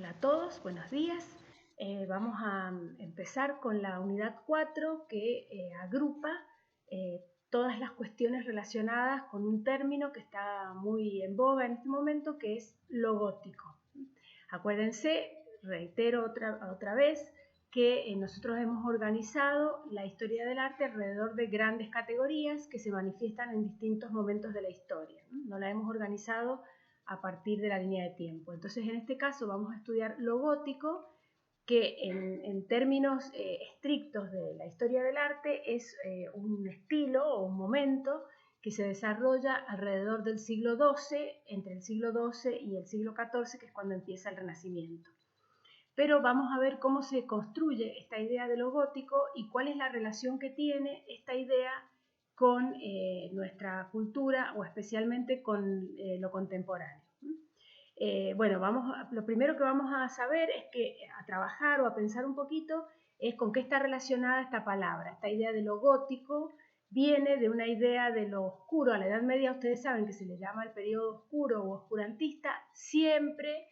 Hola a todos, buenos días. Vamos a empezar con la unidad 4 que agrupa todas las cuestiones relacionadas con un término que está muy en boga en este momento, que es lo gótico. Acuérdense, reitero otra vez, que nosotros hemos organizado la historia del arte alrededor de grandes categorías que se manifiestan en distintos momentos de la historia. No la hemos organizado a partir de la línea de tiempo. Entonces, en este caso vamos a estudiar lo gótico, que en términos estrictos de la historia del arte es un estilo o un momento que se desarrolla alrededor del siglo XII, entre el siglo XII y el siglo XIV, que es cuando empieza el Renacimiento. Pero vamos a ver cómo se construye esta idea de lo gótico y cuál es la relación que tiene esta idea con nuestra cultura o especialmente con lo contemporáneo. Bueno, lo primero que vamos a saber es que a trabajar o a pensar un poquito es con qué está relacionada esta palabra. Esta idea de lo gótico viene de una idea de lo oscuro. A la Edad Media ustedes saben que se le llama el periodo oscuro o oscurantista, siempre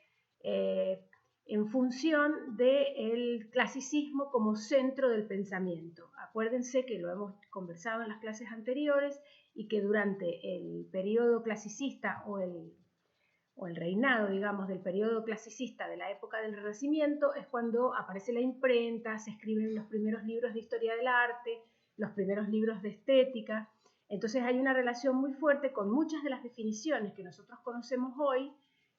en función del clasicismo como centro del pensamiento. Acuérdense que lo hemos conversado en las clases anteriores y que durante el periodo clasicista o el reinado, digamos, del periodo clasicista de la época del Renacimiento es cuando aparece la imprenta, se escriben los primeros libros de historia del arte, los primeros libros de estética. Entonces hay una relación muy fuerte con muchas de las definiciones que nosotros conocemos hoy,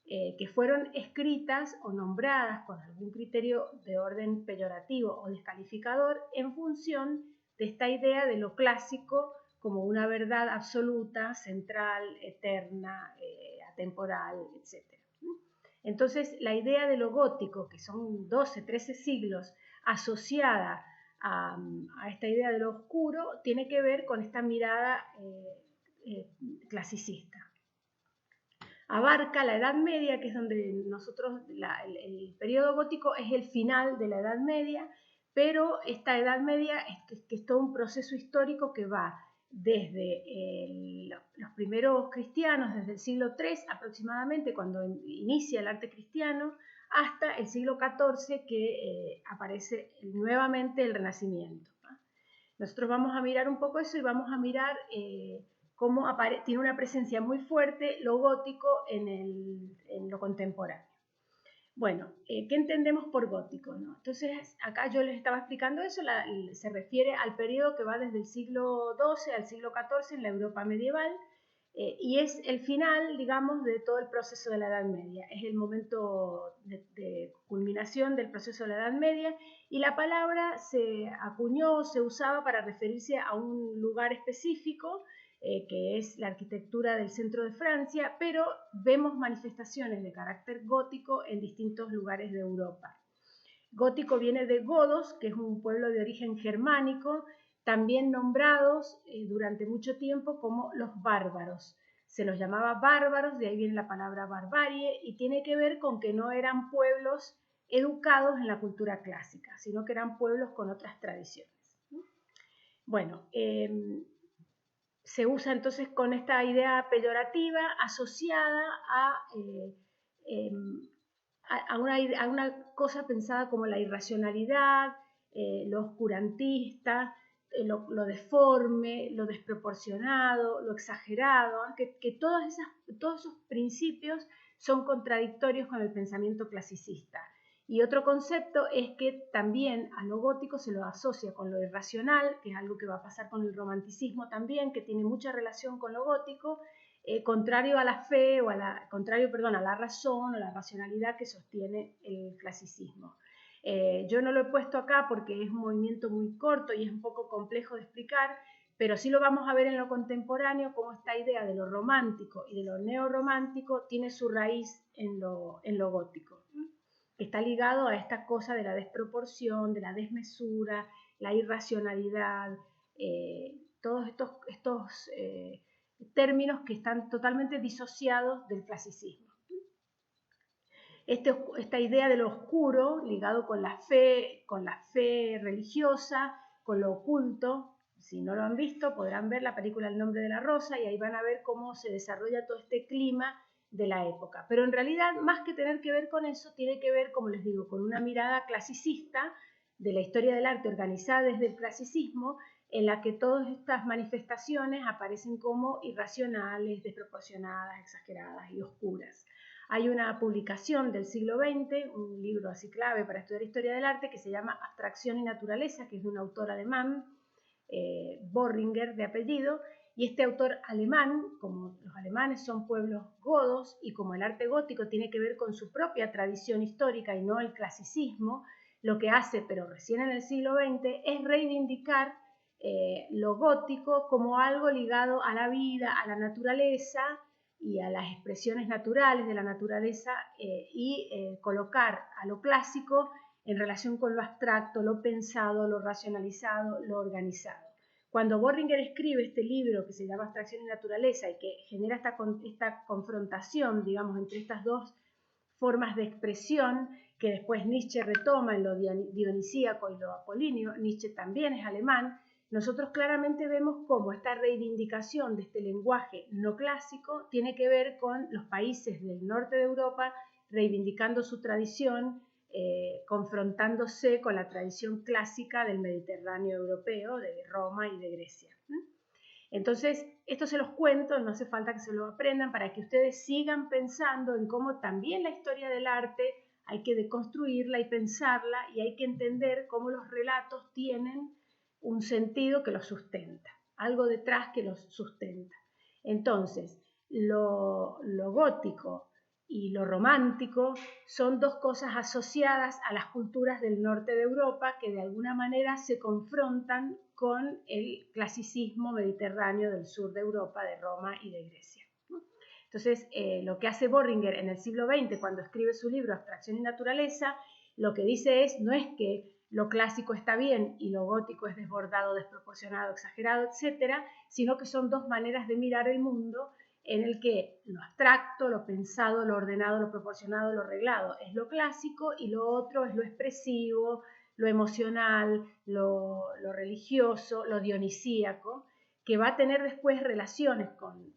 que fueron escritas o nombradas con algún criterio de orden peyorativo o descalificador en función de esta idea de lo clásico como una verdad absoluta, central, eterna, atemporal, etc. Entonces, la idea de lo gótico, que son 12, 13 siglos, asociada a esta idea de lo oscuro, tiene que ver con esta mirada clasicista. Abarca la Edad Media, que es donde nosotros, el periodo gótico es el final de la Edad Media, pero esta Edad Media es todo un proceso histórico que va desde los primeros cristianos, desde el siglo III aproximadamente, cuando inicia el arte cristiano, hasta el siglo XIV, que aparece nuevamente el Renacimiento. Nosotros vamos a mirar un poco eso y vamos a mirar cómo tiene una presencia muy fuerte lo gótico en lo contemporáneo. Bueno, ¿qué entendemos por gótico, no? Entonces, acá yo les estaba explicando eso, se refiere al periodo que va desde el siglo XII al siglo XIV en la Europa medieval, y es el final, digamos, de todo el proceso de la Edad Media. Es el momento de culminación del proceso de la Edad Media, y la palabra se acuñó, se usaba para referirse a un lugar específico, que es la arquitectura del centro de Francia, pero vemos manifestaciones de carácter gótico en distintos lugares de Europa. Gótico viene de godos, que es un pueblo de origen germánico, también nombrados durante mucho tiempo como los bárbaros. Se los llamaba bárbaros, de ahí viene la palabra barbarie, y tiene que ver con que no eran pueblos educados en la cultura clásica, sino que eran pueblos con otras tradiciones. Bueno, se usa entonces con esta idea peyorativa asociada a una cosa pensada como la irracionalidad, lo oscurantista, lo deforme, lo desproporcionado, lo exagerado, que todos esos principios son contradictorios con el pensamiento clasicista. Y otro concepto es que también a lo gótico se lo asocia con lo irracional, que es algo que va a pasar con el romanticismo también, que tiene mucha relación con lo gótico, contrario a la fe, a la razón o la racionalidad que sostiene el clasicismo. Yo no lo he puesto acá porque es un movimiento muy corto y es un poco complejo de explicar, pero sí lo vamos a ver en lo contemporáneo, cómo esta idea de lo romántico y de lo neorromántico tiene su raíz en lo gótico, que está ligado a esta cosa de la desproporción, de la desmesura, la irracionalidad, todos estos términos que están totalmente disociados del clasicismo. Esta idea de lo oscuro, ligado con la fe religiosa, con lo oculto. Si no lo han visto, podrán ver la película El nombre de la rosa y ahí van a ver cómo se desarrolla todo este clima de la época. Pero en realidad, más que tener que ver con eso, tiene que ver, como les digo, con una mirada clasicista de la historia del arte organizada desde el clasicismo, en la que todas estas manifestaciones aparecen como irracionales, desproporcionadas, exageradas y oscuras. Hay una publicación del siglo XX, un libro así clave para estudiar historia del arte, que se llama Abstracción y Naturaleza, que es de un autor alemán, Boehringer de apellido, y este autor alemán, como los alemanes son pueblos godos y como el arte gótico tiene que ver con su propia tradición histórica y no el clasicismo, lo que hace, pero recién en el siglo XX, es reivindicar lo gótico como algo ligado a la vida, a la naturaleza y a las expresiones naturales de la naturaleza y colocar a lo clásico en relación con lo abstracto, lo pensado, lo racionalizado, lo organizado. Cuando Boehringer escribe este libro que se llama Abstracción y Naturaleza y que genera esta confrontación, digamos, entre estas dos formas de expresión que después Nietzsche retoma en lo dionisíaco y lo apolíneo, Nietzsche también es alemán, nosotros claramente vemos cómo esta reivindicación de este lenguaje no clásico tiene que ver con los países del norte de Europa reivindicando su tradición, confrontándose con la tradición clásica del Mediterráneo europeo, de Roma y de Grecia. Entonces, esto se los cuento, no hace falta que se lo aprendan, para que ustedes sigan pensando en cómo también la historia del arte hay que deconstruirla y pensarla, y hay que entender cómo los relatos tienen un sentido que los sustenta, algo detrás que los sustenta. Entonces, lo gótico y lo romántico son dos cosas asociadas a las culturas del norte de Europa que de alguna manera se confrontan con el clasicismo mediterráneo del sur de Europa, de Roma y de Grecia. Entonces, lo que hace Boehringer en el siglo XX, cuando escribe su libro Abstracción y Naturaleza, lo que dice no es que lo clásico está bien y lo gótico es desbordado, desproporcionado, exagerado, etcétera, sino que son dos maneras de mirar el mundo en el que lo abstracto, lo pensado, lo ordenado, lo proporcionado, lo reglado es lo clásico y lo otro es lo expresivo, lo emocional, lo religioso, lo dionisíaco, que va a tener después relaciones con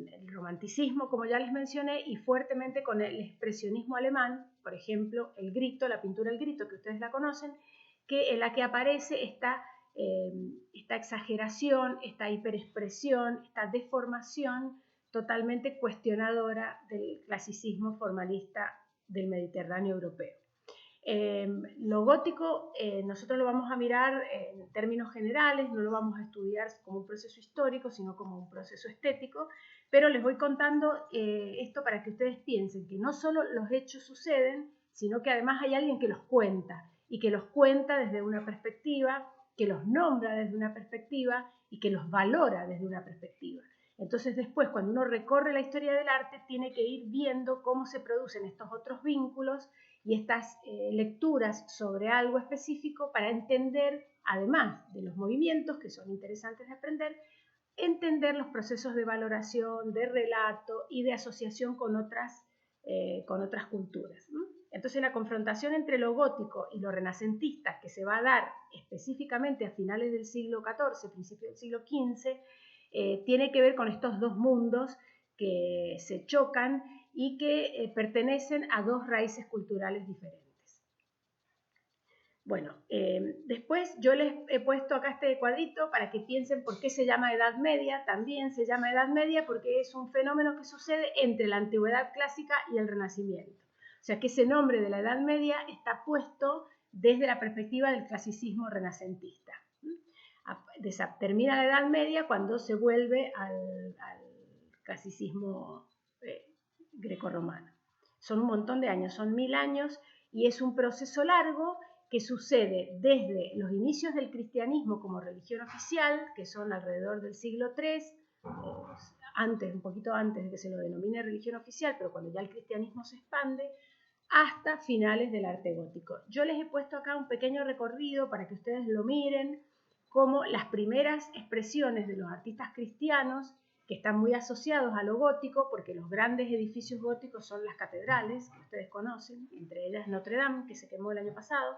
el romanticismo, como ya les mencioné, y fuertemente con el expresionismo alemán, por ejemplo, el grito, la pintura El Grito, que ustedes la conocen, en la que aparece esta exageración, esta hiperexpresión, esta deformación totalmente cuestionadora del clasicismo formalista del Mediterráneo europeo. Lo gótico nosotros lo vamos a mirar en términos generales, no lo vamos a estudiar como un proceso histórico, sino como un proceso estético, pero les voy contando esto para que ustedes piensen que no solo los hechos suceden, sino que además hay alguien que los cuenta, y que los cuenta desde una perspectiva, que los nombra desde una perspectiva y que los valora desde una perspectiva. Entonces después, cuando uno recorre la historia del arte, tiene que ir viendo cómo se producen estos otros vínculos y estas lecturas sobre algo específico para entender, además de los movimientos que son interesantes de aprender, entender los procesos de valoración, de relato y de asociación con otras culturas. Entonces la confrontación entre lo gótico y lo renacentista, que se va a dar específicamente a finales del siglo XIV, principios del siglo XV, tiene que ver con estos dos mundos que se chocan y que pertenecen a dos raíces culturales diferentes. Bueno, después yo les he puesto acá este cuadrito para que piensen por qué se llama Edad Media. También se llama Edad Media porque es un fenómeno que sucede entre la Antigüedad clásica y el Renacimiento. O sea que ese nombre de la Edad Media está puesto desde la perspectiva del clasicismo renacentista. Termina la Edad Media cuando se vuelve al clasicismo grecorromano. Son un montón de años, son 1000 años, y es un proceso largo que sucede desde los inicios del cristianismo como religión oficial, que son alrededor del siglo III, un poquito antes de que se lo denomine religión oficial, pero cuando ya el cristianismo se expande, hasta finales del arte gótico. Yo les he puesto acá un pequeño recorrido para que ustedes lo miren, como las primeras expresiones de los artistas cristianos, que están muy asociados a lo gótico, porque los grandes edificios góticos son las catedrales, que ustedes conocen, entre ellas Notre Dame, que se quemó el año pasado.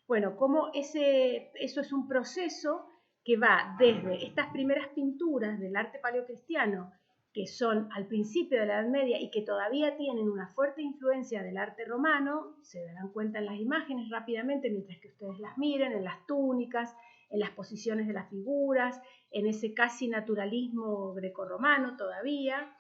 Bueno, como eso es un proceso que va desde estas primeras pinturas del arte paleocristiano, que son al principio de la Edad Media y que todavía tienen una fuerte influencia del arte romano, se darán cuenta en las imágenes rápidamente mientras que ustedes las miren, en las túnicas, en las posiciones de las figuras, en ese casi naturalismo grecorromano todavía.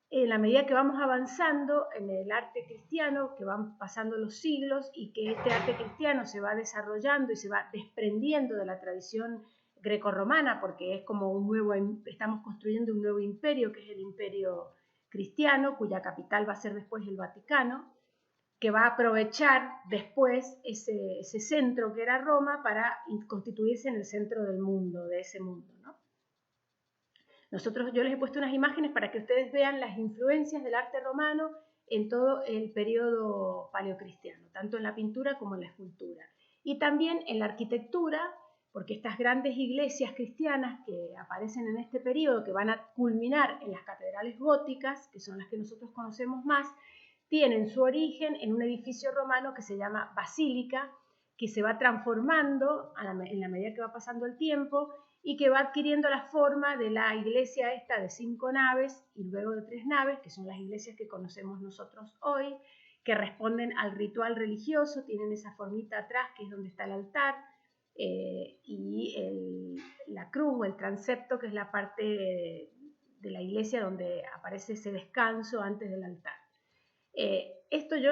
En la medida que vamos avanzando en el arte cristiano, que van pasando los siglos y que este arte cristiano se va desarrollando y se va desprendiendo de la tradición grecorromana, porque es como estamos construyendo un nuevo imperio, que es el imperio cristiano, cuya capital va a ser después el Vaticano, que va a aprovechar después ese centro que era Roma para constituirse en el centro del mundo, de ese mundo, ¿no? Yo les he puesto unas imágenes para que ustedes vean las influencias del arte romano en todo el periodo paleocristiano, tanto en la pintura como en la escultura. Y también en la arquitectura, porque estas grandes iglesias cristianas que aparecen en este periodo, que van a culminar en las catedrales góticas, que son las que nosotros conocemos más, tienen su origen en un edificio romano que se llama basílica, que se va transformando en la medida que va pasando el tiempo y que va adquiriendo la forma de la iglesia esta de 5 naves y luego de 3 naves, que son las iglesias que conocemos nosotros hoy, que responden al ritual religioso, tienen esa formita atrás que es donde está el altar, y la cruz o el transepto, que es la parte de la iglesia donde aparece ese descanso antes del altar.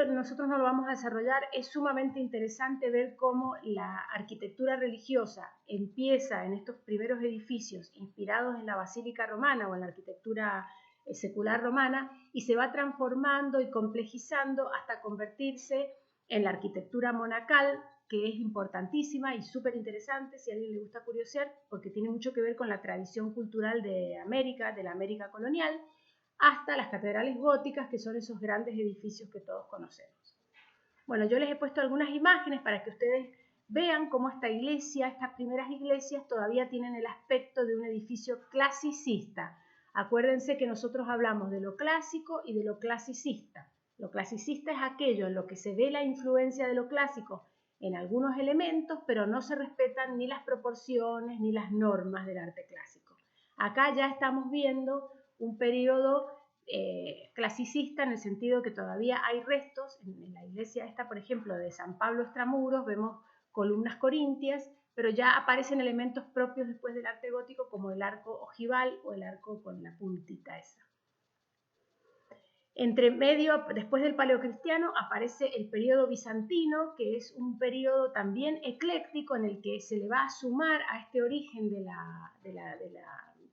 Nosotros no lo vamos a desarrollar. Es sumamente interesante ver cómo la arquitectura religiosa empieza en estos primeros edificios inspirados en la basílica romana o en la arquitectura secular romana y se va transformando y complejizando hasta convertirse en la arquitectura monacal, que es importantísima y súper interesante si a alguien le gusta curiosear, porque tiene mucho que ver con la tradición cultural de la América colonial, hasta las catedrales góticas, que son esos grandes edificios que todos conocemos. Bueno, yo les he puesto algunas imágenes para que ustedes vean cómo estas primeras iglesias todavía tienen el aspecto de un edificio clasicista. Acuérdense que nosotros hablamos de lo clásico y de lo clasicista. Lo clasicista es aquello en lo que se ve la influencia de lo clásico en algunos elementos, pero no se respetan ni las proporciones ni las normas del arte clásico. Acá ya estamos viendo un periodo clasicista en el sentido que todavía hay restos. En la iglesia esta, por ejemplo, de San Pablo Extramuros, vemos columnas corintias, pero ya aparecen elementos propios después del arte gótico como el arco ojival o el arco con la puntita esa. Entre medio, después del paleocristiano, aparece el periodo bizantino, que es un periodo también ecléctico en el que se le va a sumar a este origen de la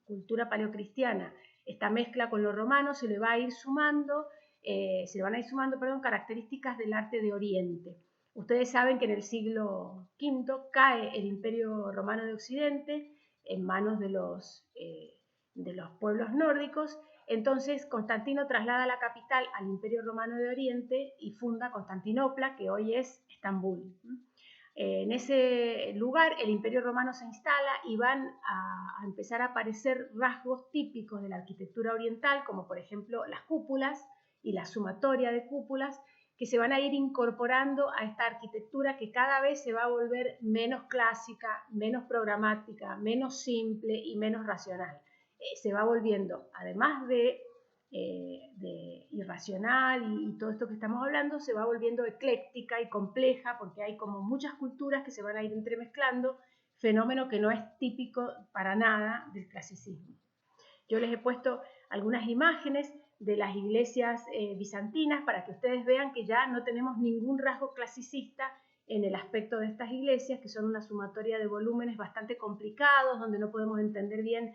cultura paleocristiana esta mezcla con lo romano, se le van a ir sumando características del arte de Oriente. Ustedes saben que en el siglo V cae el Imperio Romano de Occidente en manos de los pueblos nórdicos. Entonces Constantino traslada la capital al Imperio Romano de Oriente y funda Constantinopla, que hoy es Estambul. En ese lugar el Imperio Romano se instala y van a empezar a aparecer rasgos típicos de la arquitectura oriental, como por ejemplo las cúpulas y la sumatoria de cúpulas, que se van a ir incorporando a esta arquitectura que cada vez se va a volver menos clásica, menos programática, menos simple y menos racional. Se va volviendo, además de irracional y todo esto que estamos hablando, se va volviendo ecléctica y compleja porque hay como muchas culturas que se van a ir entremezclando, fenómeno que no es típico para nada del clasicismo. Yo les he puesto algunas imágenes de las iglesias bizantinas para que ustedes vean que ya no tenemos ningún rasgo clasicista en el aspecto de estas iglesias, que son una sumatoria de volúmenes bastante complicados, donde no podemos entender bien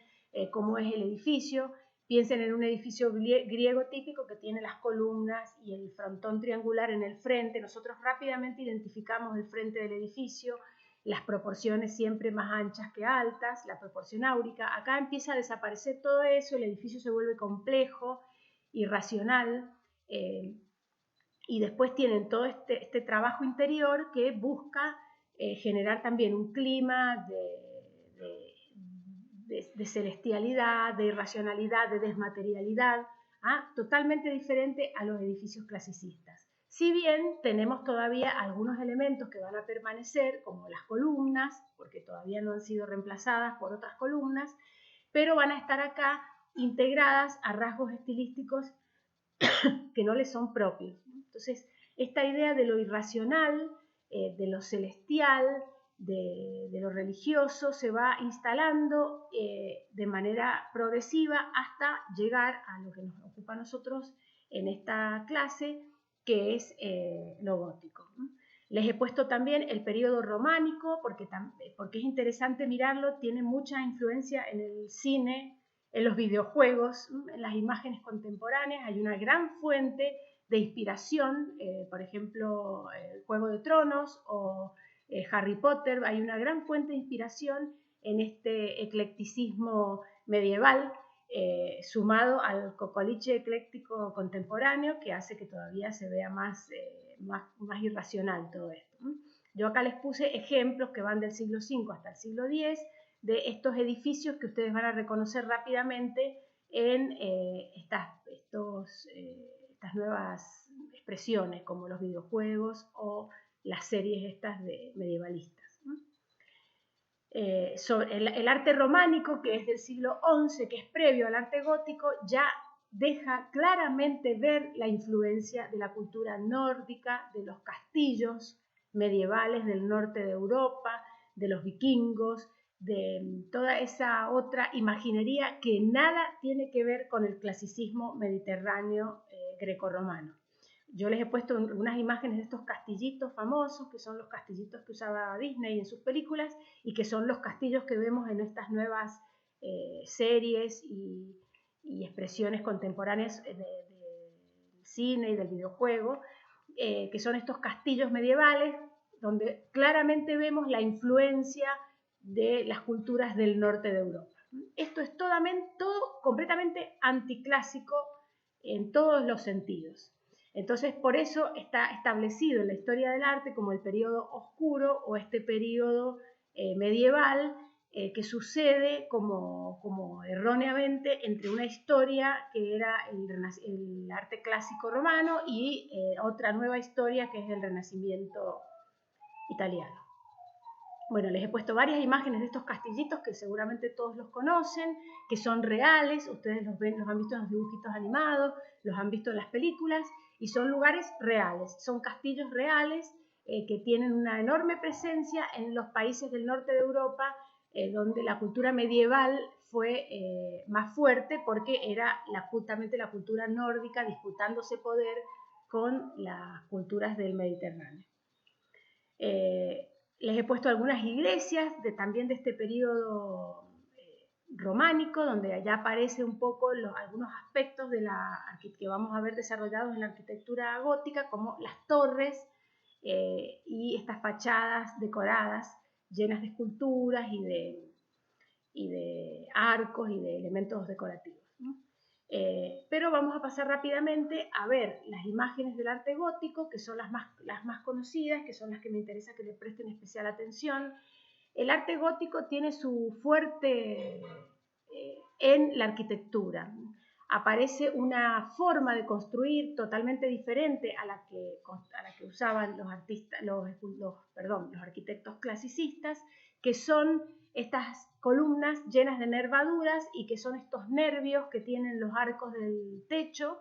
cómo es el edificio. Piensen en un edificio griego típico que tiene las columnas y el frontón triangular en el frente. Nosotros rápidamente identificamos el frente del edificio, las proporciones siempre más anchas que altas, la proporción áurica. Acá empieza a desaparecer todo eso, el edificio se vuelve complejo, irracional, y después tienen todo este trabajo interior que busca generar también un clima de celestialidad, de irracionalidad, de desmaterialidad, totalmente diferente a los edificios clasicistas. Si bien tenemos todavía algunos elementos que van a permanecer, como las columnas, porque todavía no han sido reemplazadas por otras columnas, pero van a estar acá integradas a rasgos estilísticos que no les son propios. Entonces, esta idea de lo irracional, de lo celestial, de lo religioso, se va instalando de manera progresiva hasta llegar a lo que nos ocupa a nosotros en esta clase, que es lo gótico. Les he puesto también el periodo románico, porque es interesante mirarlo, tiene mucha influencia en el cine, en los videojuegos, en las imágenes contemporáneas. Hay una gran fuente de inspiración, por ejemplo, Juego de Tronos o Harry Potter. Hay una gran fuente de inspiración en este eclecticismo medieval, sumado al cocoliche ecléctico contemporáneo, que hace que todavía se vea más irracional todo esto. Yo acá les puse ejemplos que van del siglo V hasta el siglo X, de estos edificios que ustedes van a reconocer rápidamente en estas nuevas expresiones, como los videojuegos o las series estas de medievalistas. Sobre el arte románico, que es del siglo XI, que es previo al arte gótico, ya deja claramente ver la influencia de la cultura nórdica, de los castillos medievales del norte de Europa, de los vikingos, de toda esa otra imaginería que nada tiene que ver con el clasicismo mediterráneo grecorromano. Yo les he puesto unas imágenes de estos castillitos famosos, que son los castillitos que usaba Disney en sus películas y que son los castillos que vemos en estas nuevas series y expresiones contemporáneas del cine y del videojuego, que son estos castillos medievales donde claramente vemos la influencia de las culturas del norte de Europa. Esto es todo completamente anticlásico en todos los sentidos. Entonces, por eso está establecido en la historia del arte como el periodo oscuro o este periodo medieval que sucede como erróneamente entre una historia que era el arte clásico romano y otra nueva historia que es el Renacimiento italiano. Bueno, les he puesto varias imágenes de estos castillitos que seguramente todos los conocen, que son reales, ustedes los han visto en los dibujitos animados, los han visto en las películas, y son lugares reales, son castillos reales que tienen una enorme presencia en los países del norte de Europa, donde la cultura medieval fue más fuerte porque era justamente la cultura nórdica disputándose poder con las culturas del Mediterráneo. Les he puesto algunas iglesias también de este periodo románico, donde allá aparece un poco algunos aspectos que vamos a ver desarrollados en la arquitectura gótica, como las torres y estas fachadas decoradas, llenas de esculturas y de arcos y de elementos decorativos, ¿no? Pero vamos a pasar rápidamente a ver las imágenes del arte gótico, que son las más conocidas, que son las que me interesa que le presten especial atención. El arte gótico tiene su fuerte en la arquitectura. Aparece una forma de construir totalmente diferente a la que usaban los arquitectos clasicistas, que son estas columnas llenas de nervaduras y que son estos nervios que tienen los arcos del techo,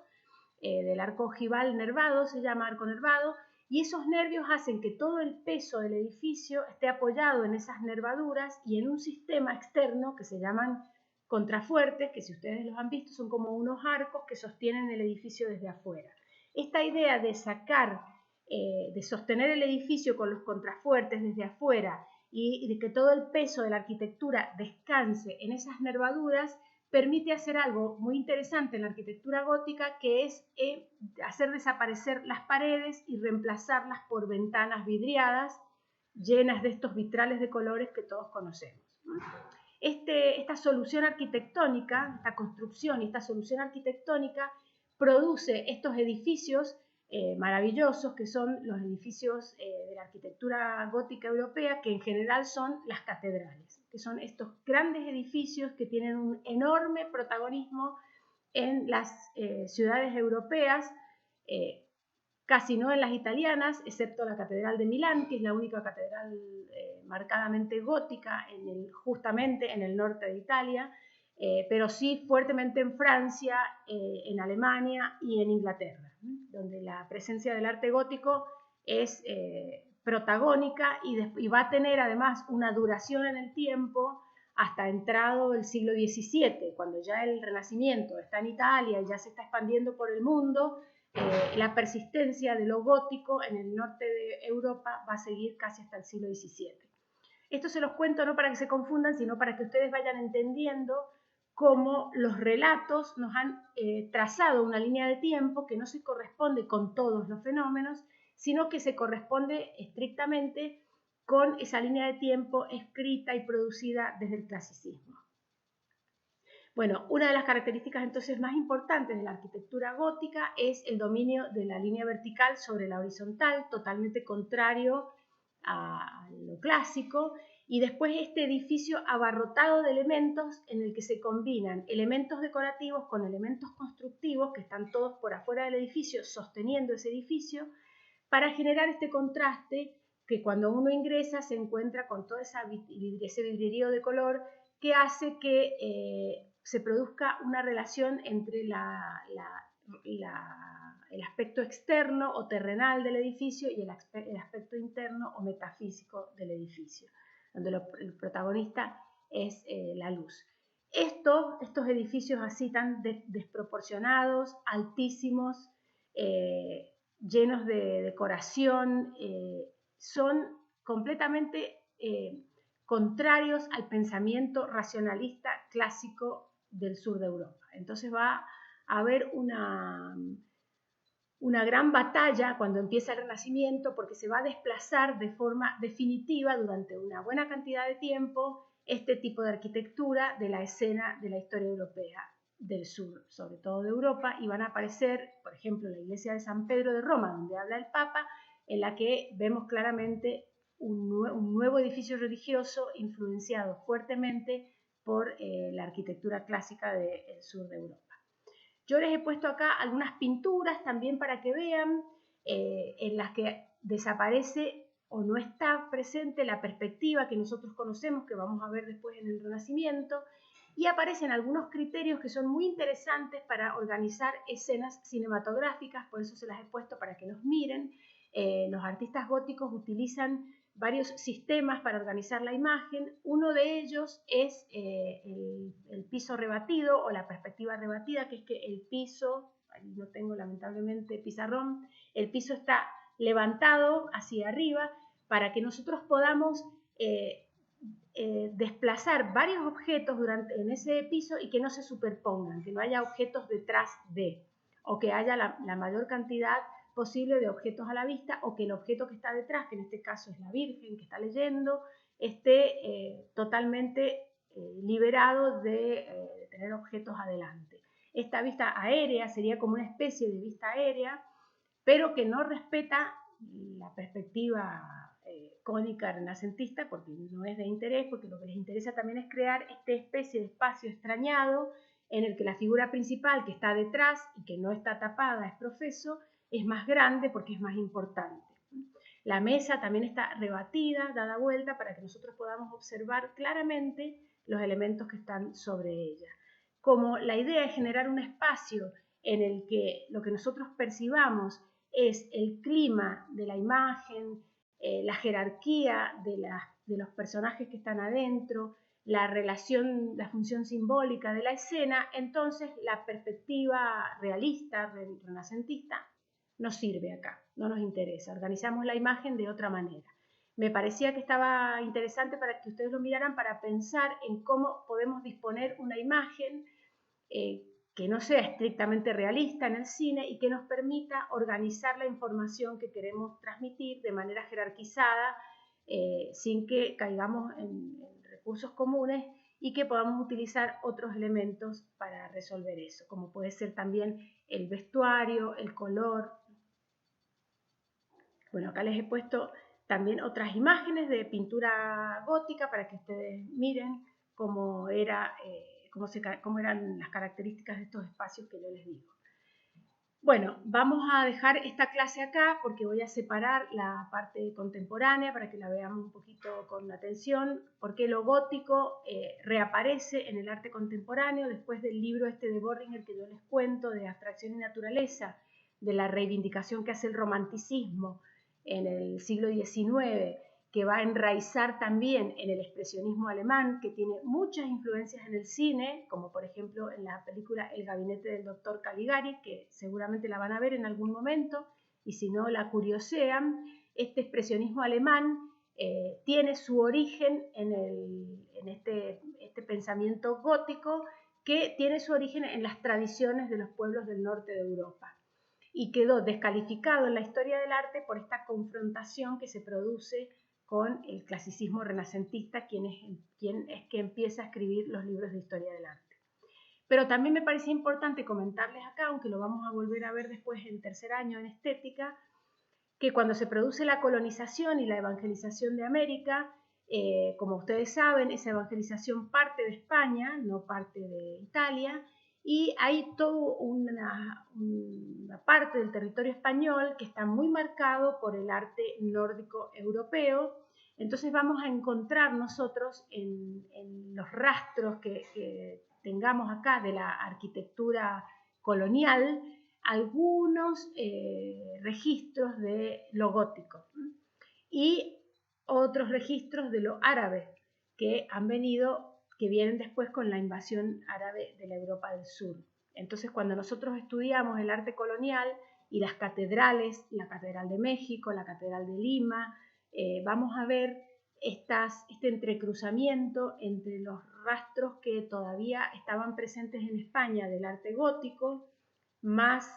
del arco ojival nervado, se llama arco nervado, y esos nervios hacen que todo el peso del edificio esté apoyado en esas nervaduras y en un sistema externo que se llaman contrafuertes, que si ustedes los han visto son como unos arcos que sostienen el edificio desde afuera. Esta idea de de sostener el edificio con los contrafuertes desde afuera y de que todo el peso de la arquitectura descanse en esas nervaduras, permite hacer algo muy interesante en la arquitectura gótica, que es hacer desaparecer las paredes y reemplazarlas por ventanas vidriadas llenas de estos vitrales de colores que todos conocemos. Esta solución arquitectónica, esta construcción y esta solución arquitectónica produce estos edificios maravillosos, que son los edificios de la arquitectura gótica europea, que en general son las catedrales, que son estos grandes edificios que tienen un enorme protagonismo en las ciudades europeas, casi no en las italianas, excepto la Catedral de Milán, que es la única catedral marcadamente gótica justamente en el norte de Italia. pero sí fuertemente en Francia, en Alemania y en Inglaterra, donde la presencia del arte gótico es protagónica y va a tener además una duración en el tiempo hasta entrado el siglo XVII, cuando ya el Renacimiento está en Italia y ya se está expandiendo por el mundo. La persistencia de lo gótico en el norte de Europa va a seguir casi hasta el siglo XVII. Esto se los cuento no para que se confundan, sino para que ustedes vayan entendiendo cómo los relatos nos han trazado una línea de tiempo que no se corresponde con todos los fenómenos, sino que se corresponde estrictamente con esa línea de tiempo escrita y producida desde el clasicismo. Bueno, una de las características entonces más importantes de la arquitectura gótica es el dominio de la línea vertical sobre la horizontal, totalmente contrario a lo clásico, y después este edificio abarrotado de elementos en el que se combinan elementos decorativos con elementos constructivos que están todos por afuera del edificio sosteniendo ese edificio para generar este contraste que cuando uno ingresa se encuentra con todo ese vidrierío de color que hace que se produzca una relación entre el aspecto externo o terrenal del edificio y el aspecto interno o metafísico del edificio, donde el protagonista es la luz. Estos edificios así tan desproporcionados, altísimos, llenos de decoración, son completamente contrarios al pensamiento racionalista clásico del sur de Europa. Entonces va a haber una gran batalla cuando empieza el Renacimiento, porque se va a desplazar de forma definitiva durante una buena cantidad de tiempo este tipo de arquitectura de la escena de la historia europea del sur, sobre todo de Europa, y van a aparecer, por ejemplo, la iglesia de San Pedro de Roma, donde habla el Papa, en la que vemos claramente un nuevo edificio religioso influenciado fuertemente por la arquitectura clásica del sur de Europa. Yo les he puesto acá algunas pinturas también para que vean en las que desaparece o no está presente la perspectiva que nosotros conocemos, que vamos a ver después en el Renacimiento, y aparecen algunos criterios que son muy interesantes para organizar escenas cinematográficas, por eso se las he puesto para que los miren. Los artistas góticos utilizan varios sistemas para organizar la imagen. Uno de ellos es el piso rebatido o la perspectiva rebatida, que es que el piso, ahí no tengo lamentablemente pizarrón, el piso está levantado hacia arriba para que nosotros podamos desplazar varios objetos en ese piso y que no se superpongan, que no haya objetos detrás de, o que haya la mayor cantidad posible de objetos a la vista, o que el objeto que está detrás, que en este caso es la Virgen que está leyendo, esté totalmente liberado de tener objetos adelante. Esta vista aérea sería como una especie de vista aérea, pero que no respeta la perspectiva cónica renacentista, porque no es de interés, porque lo que les interesa también es crear esta especie de espacio extrañado en el que la figura principal que está detrás y que no está tapada es profeso, es más grande porque es más importante. La mesa también está rebatida, dada vuelta, para que nosotros podamos observar claramente los elementos que están sobre ella. Como la idea es generar un espacio en el que lo que nosotros percibamos es el clima de la imagen, la jerarquía de los personajes que están adentro, la relación, la función simbólica de la escena, entonces la perspectiva realista, renacentista, nos sirve acá, no nos interesa, organizamos la imagen de otra manera. Me parecía que estaba interesante para que ustedes lo miraran, para pensar en cómo podemos disponer una imagen que no sea estrictamente realista en el cine y que nos permita organizar la información que queremos transmitir de manera jerarquizada, sin que caigamos en recursos comunes, y que podamos utilizar otros elementos para resolver eso, como puede ser también el vestuario, el color. Bueno, acá les he puesto también otras imágenes de pintura gótica para que ustedes miren cómo eran las características de estos espacios que yo les digo. Bueno, vamos a dejar esta clase acá porque voy a separar la parte contemporánea para que la veamos un poquito con atención, porque lo gótico reaparece en el arte contemporáneo después del libro este de Böhringer que yo les cuento, de Abstracción y Naturaleza, de la reivindicación que hace el romanticismo en el siglo XIX, que va a enraizar también en el expresionismo alemán, que tiene muchas influencias en el cine, como por ejemplo en la película El gabinete del doctor Caligari, que seguramente la van a ver en algún momento, y si no la curiosean. Este expresionismo alemán tiene su origen en este pensamiento gótico, que tiene su origen en las tradiciones de los pueblos del norte de Europa, y quedó descalificado en la historia del arte por esta confrontación que se produce con el clasicismo renacentista, quien es que empieza a escribir los libros de historia del arte. Pero también me parece importante comentarles acá, aunque lo vamos a volver a ver después en tercer año en estética, que cuando se produce la colonización y la evangelización de América, como ustedes saben, esa evangelización parte de España, no parte de Italia, y hay toda una parte del territorio español que está muy marcado por el arte nórdico europeo. Entonces vamos a encontrar nosotros en los rastros que tengamos acá de la arquitectura colonial algunos registros de lo gótico y otros registros de lo árabe que vienen después con la invasión árabe de la Europa del Sur. Entonces, cuando nosotros estudiamos el arte colonial y las catedrales, la Catedral de México, la Catedral de Lima, vamos a ver este entrecruzamiento entre los rastros que todavía estaban presentes en España del arte gótico, más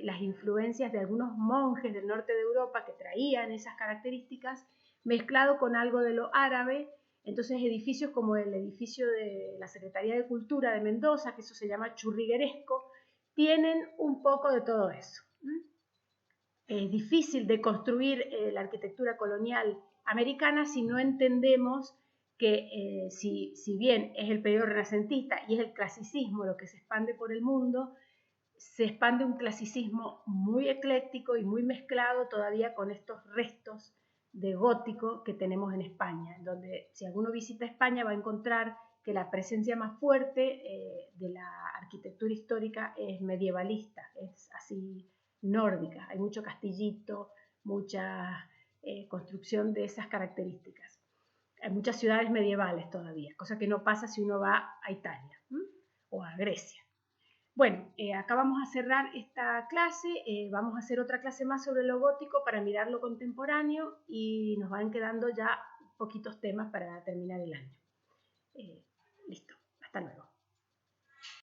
las influencias de algunos monjes del norte de Europa que traían esas características, mezclado con algo de lo árabe. Entonces edificios como el edificio de la Secretaría de Cultura de Mendoza, que eso se llama churrigueresco, tienen un poco de todo eso. Es difícil de construir la arquitectura colonial americana si no entendemos que si bien es el periodo renacentista y es el clasicismo lo que se expande por el mundo, se expande un clasicismo muy ecléctico y muy mezclado todavía con estos restos de gótico que tenemos en España, donde si alguno visita España va a encontrar que la presencia más fuerte de la arquitectura histórica es medievalista, es así nórdica, hay mucho castillito, mucha construcción de esas características. Hay muchas ciudades medievales todavía, cosa que no pasa si uno va a Italia o a Grecia. Bueno, acá vamos a cerrar esta clase, vamos a hacer otra clase más sobre lo gótico para mirar lo contemporáneo y nos van quedando ya poquitos temas para terminar el año. Listo, hasta luego.